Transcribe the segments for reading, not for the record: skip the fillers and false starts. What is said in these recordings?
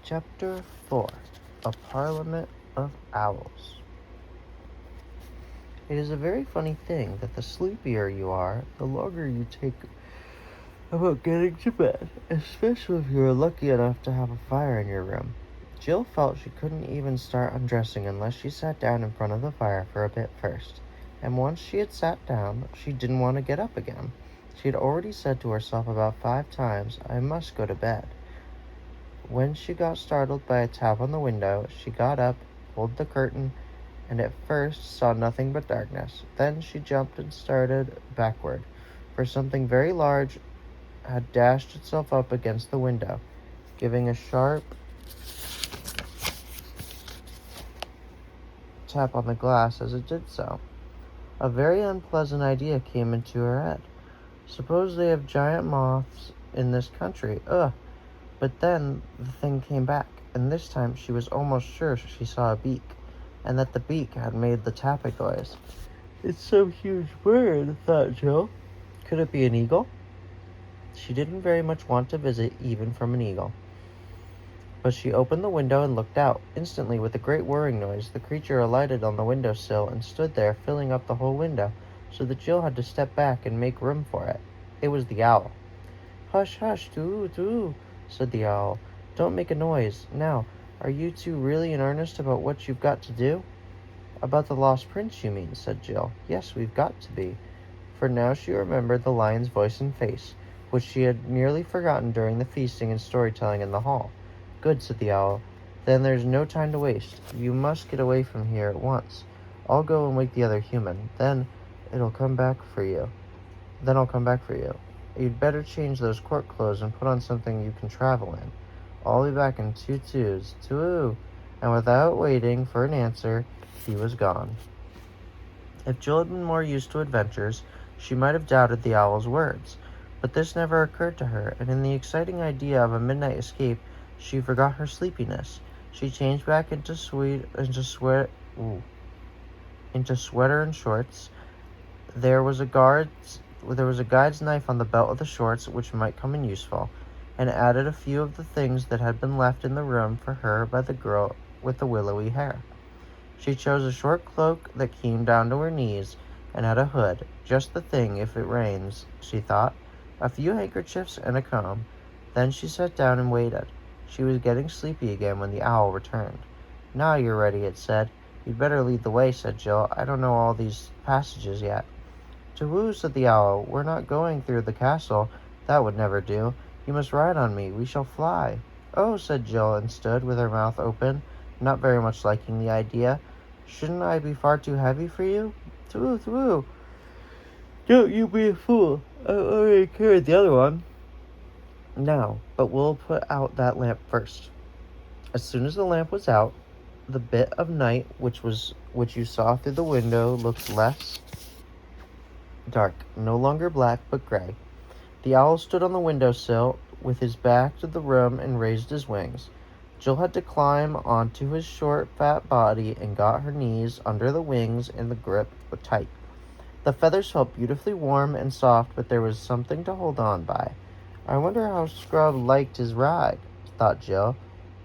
Chapter 4 A Parliament of Owls. It is a very funny thing that the sleepier you are, the longer you take about getting to bed, especially if you are lucky enough to have a fire in your room. Jill felt she couldn't even start undressing unless she sat down in front of the fire for a bit first, and once she had sat down, she didn't want to get up again. She had already said to herself about 5 times, "I must go to bed." When she got startled by a tap on the window, she got up, pulled the curtain, and at first saw nothing but darkness. Then she jumped and started backward, for something very large had dashed itself up against the window, giving a sharp tap on the glass as it did so. A very unpleasant idea came into her head. Suppose they have giant moths in this country. Ugh! But then the thing came back, and this time she was almost sure she saw a beak, and that the beak had made the tapping noise. "It's some huge bird," thought Jill. Could it be an eagle? She didn't very much want to visit even from an eagle. But she opened the window and looked out. Instantly, with a great whirring noise, the creature alighted on the window sill and stood there, filling up the whole window, so that Jill had to step back and make room for it. It was the owl. "Hush, hush, too," said the owl. "Don't make a noise. Now, are you two really in earnest about what you've got to do?" "About the lost prince, you mean," said Jill. "Yes, we've got to be." For now she remembered the lion's voice and face, which she had nearly forgotten during the feasting and storytelling in the hall. "Good," said the owl. "Then there's no time to waste. You must get away from here at once. I'll go and wake the other human. Then I'll come back for you. You'd better change those court clothes and put on something you can travel in. I'll be back in 2 twos. Two." And without waiting for an answer, he was gone. If Jill had been more used to adventures, she might have doubted the owl's words, but this never occurred to her, and in the exciting idea of a midnight escape, she forgot her sleepiness. She changed back into sweater and shorts. There was a guide's knife on the belt of the shorts, which might come in useful, and added a few of the things that had been left in the room for her by the girl with the willowy hair. She chose a short cloak that came down to her knees and had a hood, just the thing if it rains, she thought, a few handkerchiefs and a comb. Then she sat down and waited. She was getting sleepy again when the owl returned. "Now you're ready," it said. "You'd better lead the way," said Jill. "I don't know all these passages yet." "To-woo," said the owl. "We're not going through the castle. That would never do. You must ride on me. We shall fly." "Oh," said Jill, and stood with her mouth open, not very much liking the idea. "Shouldn't I be far too heavy for you?" "To-woo, to-woo." "Don't you be a fool. I already carried the other one." "Now, but we'll put out that lamp first." As soon as the lamp was out, the bit of night which you saw through the window looked less dark, no longer black, but gray. The owl stood on the window-sill with his back to the room and raised his wings. Jill had to climb onto his short, fat body and got her knees under the wings and the grip tight. The feathers felt beautifully warm and soft, but there was something to hold on by. "I wonder how Scrub liked his ride," thought Jill,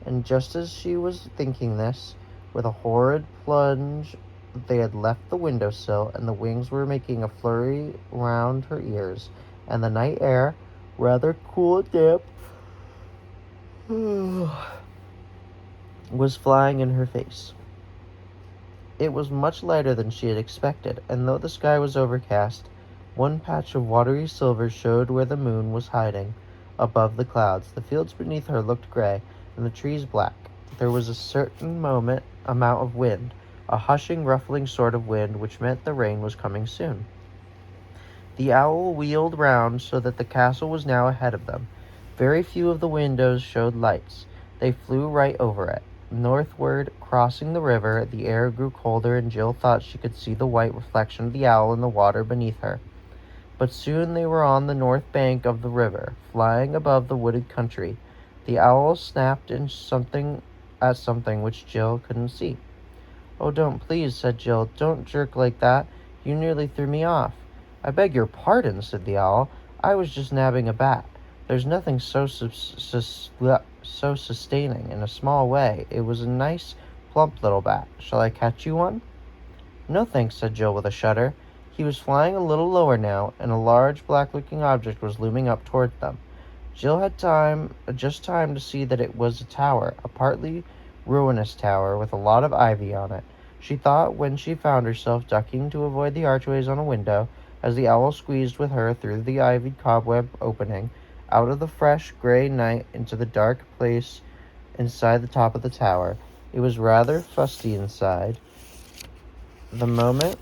and just as she was thinking this, with a horrid plunge, they had left the window-sill, and the wings were making a flurry round her ears, and the night air, rather cool and damp, was flying in her face. It was much lighter than she had expected, and though the sky was overcast, one patch of watery silver showed where the moon was hiding above the clouds. The fields beneath her looked gray, and the trees black. There was a certain amount of wind, a hushing, ruffling sort of wind, which meant the rain was coming soon. The owl wheeled round so that the castle was now ahead of them. Very few of the windows showed lights. They flew right over it. Northward, crossing the river, the air grew colder, and Jill thought she could see the white reflection of the owl in the water beneath her. But soon they were on the north bank of the river, flying above the wooded country. The owl snapped at something which Jill couldn't see. "Oh, don't, please," said Jill. "Don't jerk like that. You nearly threw me off." "I beg your pardon," said the owl. "I was just nabbing a bat. There's nothing so so sustaining in a small way. It was a nice, plump little bat. Shall I catch you one?" "No, thanks," said Jill with a shudder. He was flying a little lower now, and a large, black-looking object was looming up toward them. Jill had just time to see that it was a tower, a partly ruinous tower with a lot of ivy on it. She thought when she found herself ducking to avoid the archways on a window, as the owl squeezed with her through the ivied cobweb opening, out of the fresh, gray night into the dark place inside the top of the tower. It was rather fusty inside. The moment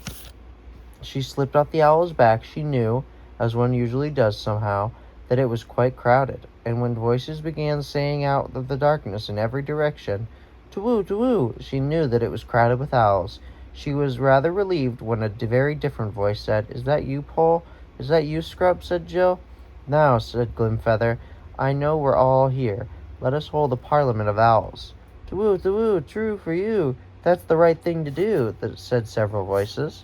she slipped off the owl's back, she knew, as one usually does somehow, that it was quite crowded, and when voices began saying out of the darkness in every direction, "To-woo, to-woo," she knew that it was crowded with owls. She was rather relieved when a very different voice said, "Is that you, Pole? Is that you, Scrub?" said Jill. "Now," said Glimfeather, "I know we're all here. Let us hold a parliament of owls." "To-woo, true for you. That's the right thing to do," said several voices.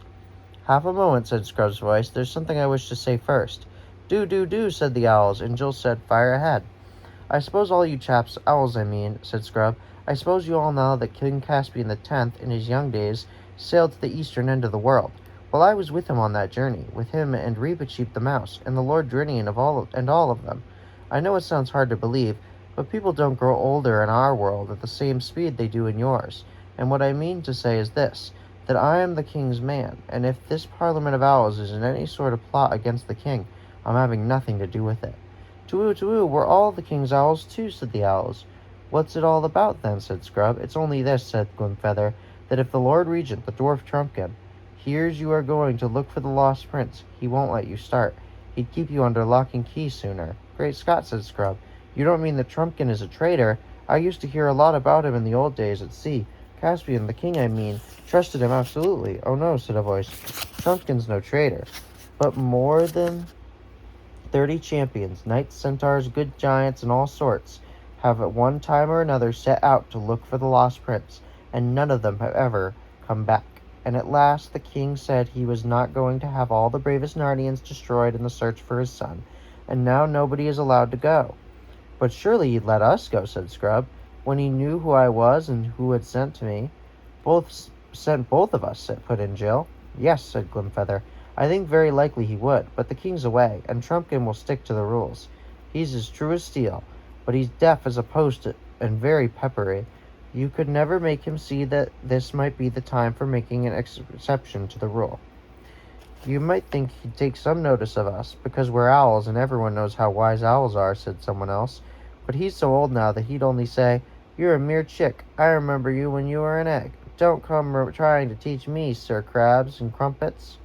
"Half a moment," said Scrub's voice. "There's something I wish to say first." Do, said the owls, and Jill said, "Fire ahead." "I suppose all you chaps, owls I mean," said Scrub, "I suppose you all know that King Caspian X, in his young days, sailed to the eastern end of the world. Well, I was with him on that journey, with him and Reepicheep the mouse, and the Lord Drinian and all of them. I know it sounds hard to believe, but people don't grow older in our world at the same speed they do in yours. And what I mean to say is this, that I am the king's man, and if this parliament of owls is in any sort of plot against the king, I'm having nothing to do with it." To-woo, we're all the king's owls too," said the owls. "What's it all about then?" said Scrub. "It's only this," said Glimfeather, "that if the Lord Regent, the dwarf Trumpkin, hears you are going to look for the lost prince, he won't let you start. He'd keep you under lock and key sooner." "Great Scott," said Scrub. "You don't mean that Trumpkin is a traitor? I used to hear a lot about him in the old days at sea. Caspian, the king I mean, trusted him absolutely." "Oh no," said a voice. "Trumpkin's no traitor. But more than 30 champions, knights, centaurs, good giants, and all sorts, have at one time or another set out to look for the lost prince, and none of them have ever come back. And at last the king said he was not going to have all the bravest Narnians destroyed in the search for his son, and now nobody is allowed to go." "But surely he'd let us go," said Scrub, "when he knew who I was and who had sent me." Sent both of us," put in Jill. "Yes," said Glimfeather. "I think very likely he would, but the king's away, and Trumpkin will stick to the rules. He's as true as steel, but he's deaf as a post and very peppery. You could never make him see that this might be the time for making an exception to the rule. You might think he'd take some notice of us, because we're owls, and everyone knows how wise owls are," said someone else. "But he's so old now that he'd only say, 'You're a mere chick. I remember you when you were an egg. Don't come trying to teach me, Sir Crabs and Crumpets.'"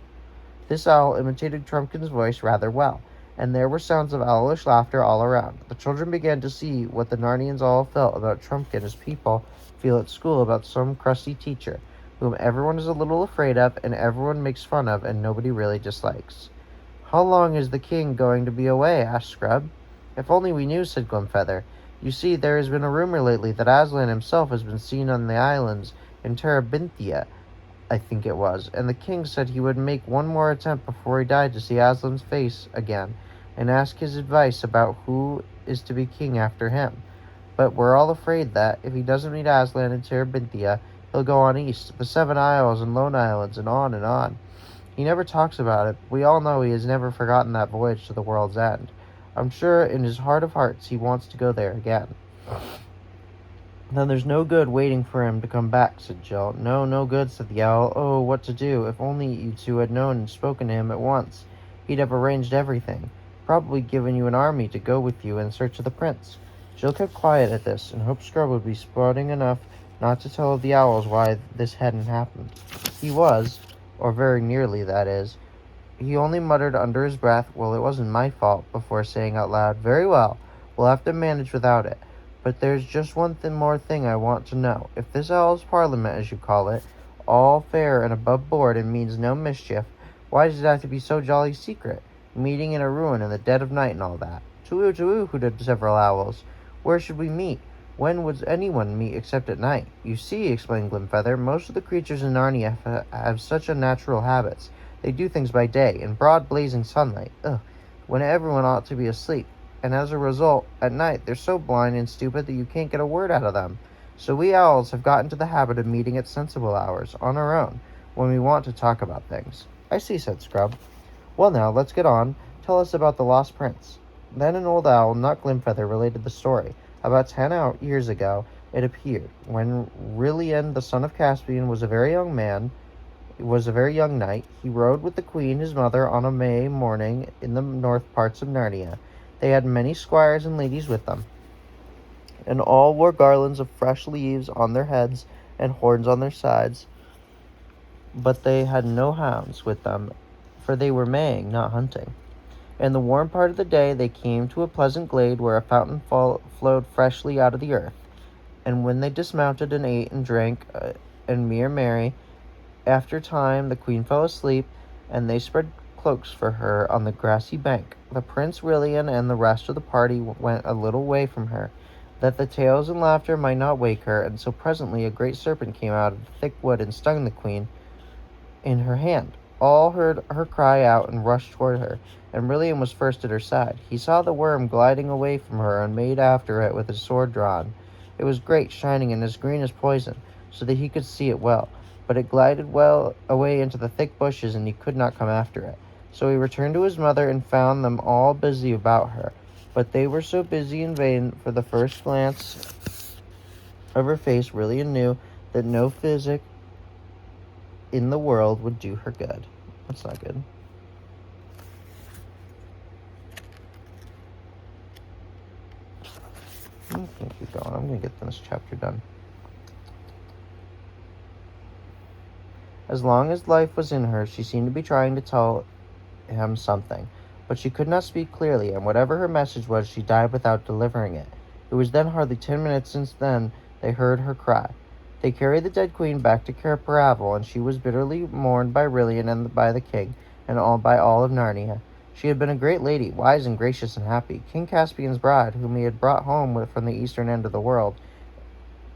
This owl imitated Trumpkin's voice rather well, and there were sounds of owlish laughter all around. The children began to see what the Narnians all felt about Trumpkin as people feel at school about some crusty teacher, whom everyone is a little afraid of, and everyone makes fun of, and nobody really dislikes. "How long is the king going to be away?" asked Scrub. "If only we knew," said Glimfeather. "You see, there has been a rumor lately that Aslan himself has been seen on the islands in Terabithia, I think it was, and the king said he would make one more attempt before he died to see Aslan's face again, and ask his advice about who is to be king after him. But we're all afraid that, if he doesn't meet Aslan in Terabithia, he'll go on east, the Seven Isles and Lone Islands, and on and on. He never talks about it, but we all know he has never forgotten that voyage to the world's end. I'm sure in his heart of hearts he wants to go there again." "Then there's no good waiting for him to come back," said Jill. No good," said the owl. "Oh, what to do? If only you two had known and spoken to him at once. He'd have arranged everything. Probably given you an army to go with you in search of the prince." Jill kept quiet at this, and hoped Scrub would be sporting enough not to tell the owls why this hadn't happened. He was, or very nearly, that is. He only muttered under his breath, "Well, it wasn't my fault," before saying out loud, "Very well, we'll have to manage without it. But there's just one more thing I want to know. If this owl's parliament, as you call it, all fair and above board and means no mischief, why does it have to be so jolly secret? Meeting in a ruin in the dead of night and all that." To-woo, hooted several owls. "Where should we meet? When would anyone meet except at night? You see," explained Glimfeather, "most of the creatures in Narnia have such unnatural habits. They do things by day, in broad blazing sunlight, when everyone ought to be asleep. and as a result, at night they're so blind and stupid that you can't get a word out of them. So we owls have got into the habit of meeting at sensible hours, on our own, when we want to talk about things." "I see," said Scrub. "Well now, let's get on. Tell us about the lost prince." Then an old owl, not Glimfeather, related the story. About 10 years ago, it appeared, when Rilian, the son of Caspian, was a very young knight. He rode with the queen, his mother, on a May morning in the north parts of Narnia. They had many squires and ladies with them, and all wore garlands of fresh leaves on their heads and horns on their sides. But they had no hounds with them, for they were Maying, not hunting. In the warm part of the day they came to a pleasant glade where a fountain flowed freshly out of the earth. And when they dismounted and ate and drank and mere merry, after a time the queen fell asleep, and they spread cloaks for her on the grassy bank. The Prince Rilian and the rest of the party went a little way from her, that the tales and laughter might not wake her, and so presently a great serpent came out of the thick wood and stung the queen in her hand. All heard her cry out and rushed toward her, and Rilian was first at her side. He saw the worm gliding away from her and made after it with his sword drawn. It was great, shining, and as green as poison, so that he could see it well. But it glided well away into the thick bushes, and he could not come after it. So he returned to his mother and found them all busy about her. But they were so busy in vain, for the first glance of her face Rilian knew that no physic in the world would do her good. That's not good. I'm gonna keep going. I'm gonna get this chapter done. As long as life was in her, she seemed to be trying to tell him something, but she could not speak clearly, and whatever her message was, she died without delivering it. It was then hardly 10 minutes since then they heard her cry. They carried the dead queen back to Cair Paravel, and she was bitterly mourned by Rilian and by the king, and by all of Narnia. She had been a great lady, wise and gracious and happy, King Caspian's bride, whom he had brought home from the eastern end of the world,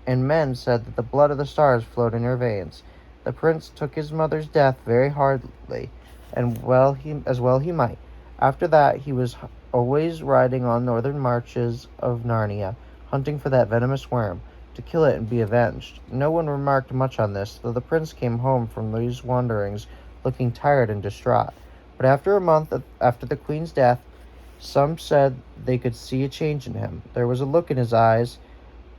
and men said that the blood of the stars flowed in her veins. The prince took his mother's death very hardly, and as well he might. After that he was always riding on northern marches of Narnia, hunting for that venomous worm, to kill it and be avenged. No one remarked much on this, though the prince came home from these wanderings looking tired and distraught. But after a month after the queen's death, some said they could see a change in him. There was a look in his eyes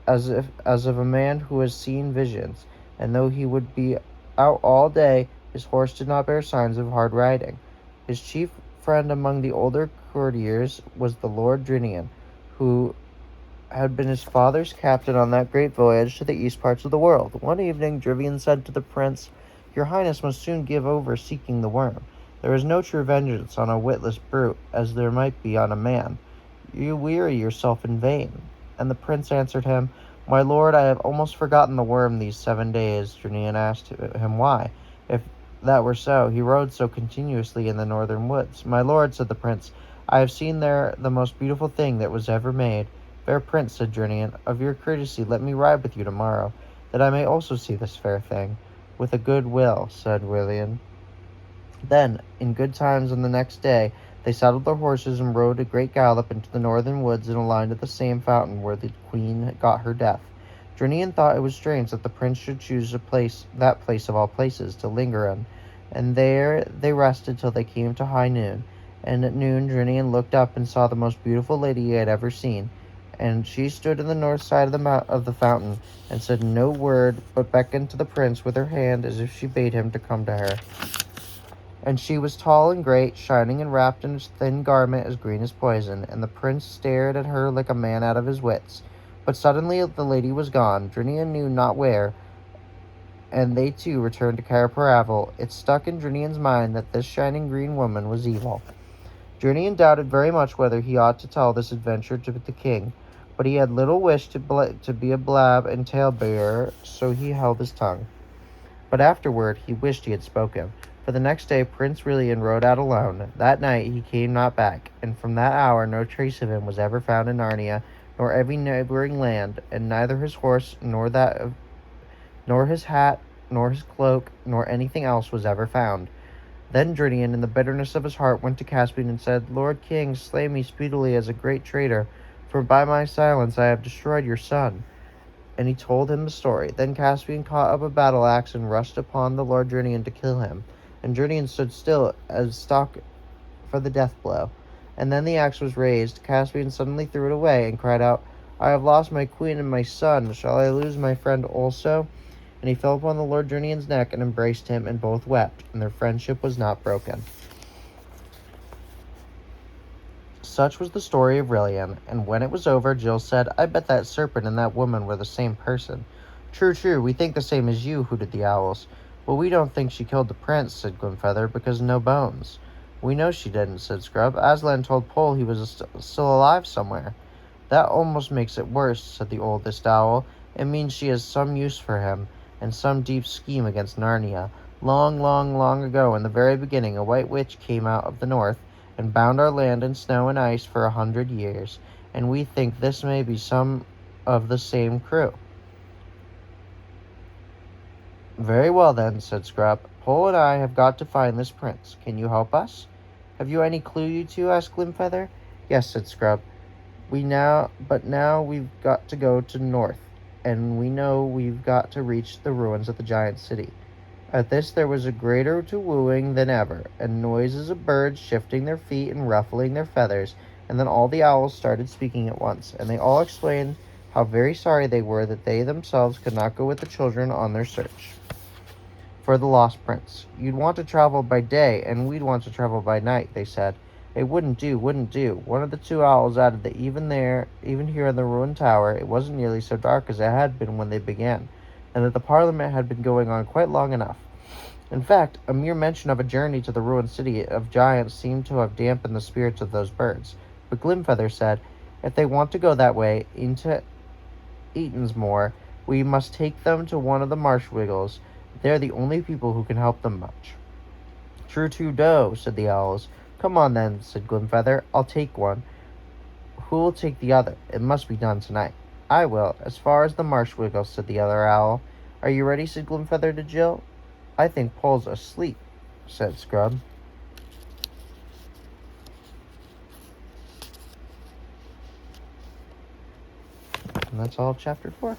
as of a man who has seen visions, and though he would be out all day, his horse did not bear signs of hard riding. His chief friend among the older courtiers was the Lord Drinian, who had been his father's captain on that great voyage to the east parts of the world. One evening Drinian said to the prince, "Your highness must soon give over seeking the worm. There is no true vengeance on a witless brute as there might be on a man. You weary yourself in vain." And the prince answered him, "My lord, I have almost forgotten the worm these 7 days." Drinian asked him why. If that were so, he rode so continuously in the northern woods. "My lord," said the prince, "I have seen there the most beautiful thing that was ever made." "Fair prince," said Drinian, "of your courtesy let me ride with you tomorrow, that I may also see this fair thing." "With a good will," said Rilian. Then, in good times on the next day, they saddled their horses and rode a great gallop into the northern woods in a line to the same fountain where the queen got her death. Drinian thought it was strange that the prince should choose that place of all places, to linger in, and there they rested till they came to high noon. And at noon Drinian looked up and saw the most beautiful lady he had ever seen, and she stood on the north side of the fountain, and said no word, but beckoned to the prince with her hand as if she bade him to come to her. And she was tall and great, shining and wrapped in a thin garment as green as poison, and the prince stared at her like a man out of his wits. But suddenly the lady was gone, Drinian knew not where, and they too returned to Cair Paravel. It stuck in Drinian's mind that this shining green woman was evil. Drinian doubted very much whether he ought to tell this adventure to the king, but he had little wish to be a blab and tale-bearer, so he held his tongue. But afterward he wished he had spoken. For the next day Prince Rilian rode out alone. That night he came not back, and from that hour no trace of him was ever found in Narnia, nor every neighboring land, and neither his horse, nor his hat, nor his cloak, nor anything else was ever found. Then Drinian, in the bitterness of his heart, went to Caspian and said, Lord King, slay me speedily as a great traitor, for by my silence I have destroyed your son. And he told him the story. Then Caspian caught up a battle axe and rushed upon the Lord Drinian to kill him. And Drinian stood still as stock for the death blow. And then the axe was raised. Caspian suddenly threw it away and cried out, I have lost my queen and my son. Shall I lose my friend also? And he fell upon the Lord Drinian's neck and embraced him, and both wept, and their friendship was not broken. Such was the story of Rilian, and when it was over, Jill said, I bet that serpent and that woman were the same person. True, true, we think the same as you, hooted the owls. Well, we don't think she killed the prince, said Glimfeather, because no bones. We know she didn't, said Scrub. Aslan told Pole he was still alive somewhere. That almost makes it worse, said the oldest owl. It means she has some use for him, and some deep scheme against Narnia. Long, long, long ago, in the very beginning, a white witch came out of the north, and bound our land in snow and ice for 100 years, and we think this may be some of the same crew. Very well then, said Scrub. Pole and I have got to find this prince. Can you help us? Have you any clue, you two? Asked Glimfeather. Yes, said Scrub. But now we've got to go to north, and we know we've got to reach the ruins of the giant city. At this there was a greater to wooing than ever, and noises of birds shifting their feet and ruffling their feathers, and then all the owls started speaking at once, and they all explained how very sorry they were that they themselves could not go with the children on their search for the lost prince. You'd want to travel by day, and we'd want to travel by night, they said. It wouldn't do. One of the two owls added that even here in the ruined tower, it wasn't nearly so dark as it had been when they began, and that the Parliament had been going on quite long enough. In fact, a mere mention of a journey to the ruined city of giants seemed to have dampened the spirits of those birds. But Glimfeather said, if they want to go that way, into Eatonsmoor, we must take them to one of the Marshwiggles. They're the only people who can help them much. True, do, said the owls. Come on then, said Glimfeather. I'll take one. Who will take the other? It must be done tonight. I will, as far as the Marshwiggles, said the other owl. Are you ready? Said Glimfeather to Jill. I think Pole's asleep, said Scrub. And that's all of chapter 4.